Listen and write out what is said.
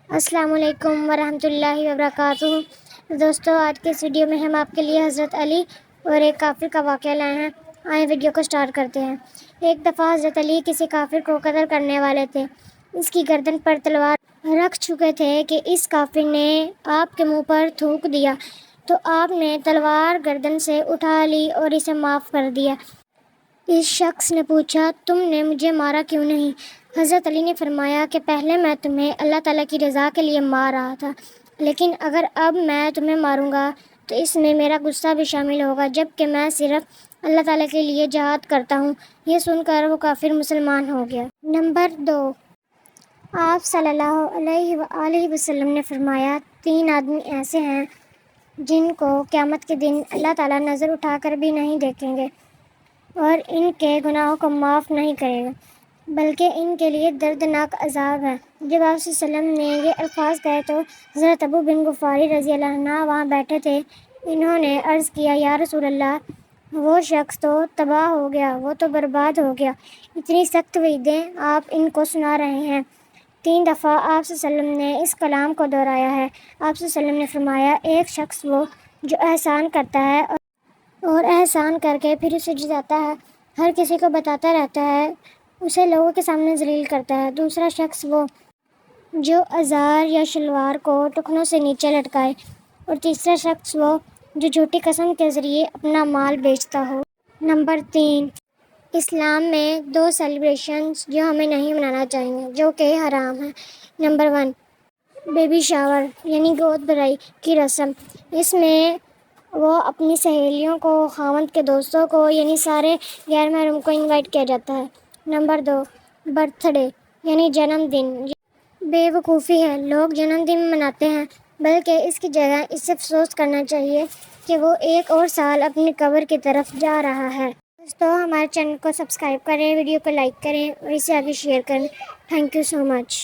السلام علیکم ورحمۃ اللہ وبرکاتہ۔ دوستو، آج کے اس ویڈیو میں ہم آپ کے لیے حضرت علی اور ایک کافر کا واقعہ لائے ہیں۔ آئیں ویڈیو کو سٹارٹ کرتے ہیں۔ ایک دفعہ حضرت علی کسی کافر کو قتل کرنے والے تھے۔ اس کی گردن پر تلوار رکھ چکے تھے کہ اس کافر نے آپ کے منہ پر تھوک دیا تو آپ نے تلوار گردن سے اٹھا لی اور اسے معاف کر دیا۔ اس شخص نے پوچھا، تم نے مجھے مارا کیوں نہیں؟ حضرت علی نے فرمایا کہ پہلے میں تمہیں اللہ تعالیٰ کی رضا کے لیے مار رہا تھا، لیکن اگر اب میں تمہیں ماروں گا تو اس میں میرا غصہ بھی شامل ہوگا، جبکہ میں صرف اللہ تعالیٰ کے لیے جہاد کرتا ہوں۔ یہ سن کر وہ کافر مسلمان ہو گیا۔ نمبر 2، آپ صلی اللہ علیہ وآلہ وسلم نے فرمایا، 3 آدمی ایسے ہیں جن کو قیامت کے دن اللہ تعالیٰ نظر اٹھا کر بھی نہیں دیکھیں گے اور ان کے گناہوں کو معاف نہیں کرے گا، بلکہ ان کے لیے دردناک عذاب ہے۔ جب آپ صلی اللہ علیہ وسلم نے یہ الفاظ کہے تو حضرت ابو بن غفاری رضی اللہ عنہ وہاں بیٹھے تھے۔ انہوں نے عرض کیا، یا رسول اللہ، وہ شخص تو تباہ ہو گیا، وہ تو برباد ہو گیا، اتنی سخت وعیدیں آپ ان کو سنا رہے ہیں۔ 3 دفعہ آپ صلی اللہ علیہ وسلم نے اس کلام کو دہرایا ہے۔ آپ صلی اللہ علیہ وسلم نے فرمایا، ایک شخص وہ جو احسان کرتا ہے اور احسان کر کے پھر اسے جتاتا ہے، ہر کسی کو بتاتا رہتا ہے، اسے لوگوں کے سامنے ذلیل کرتا ہے۔ دوسرا شخص وہ جو ازار یا شلوار کو ٹخنوں سے نیچے لٹکائے، اور تیسرا شخص وہ جو جھوٹی قسم کے ذریعے اپنا مال بیچتا ہو۔ نمبر 3، اسلام میں 2 سیلیبریشنز جو ہمیں نہیں منانا چاہیے، جو کہ حرام ہیں۔ نمبر 1، بیبی شاور یعنی گود بھرائی کی رسم۔ اس میں وہ اپنی سہیلیوں کو، خاوند کے دوستوں کو یعنی سارے غیر محرم کو انوائٹ کیا جاتا ہے۔ نمبر 2، برتھ ڈے یعنی جنم دن۔ بے وقوفی ہے، لوگ جنم دن مناتے ہیں، بلکہ اس کی جگہ اس سے افسوس کرنا چاہیے کہ وہ ایک اور سال اپنی قبر کی طرف جا رہا ہے۔ دوستو، ہمارے چینل کو سبسکرائب کریں، ویڈیو کو لائک کریں اور اسے آگے شیئر کریں۔ Thank you so much.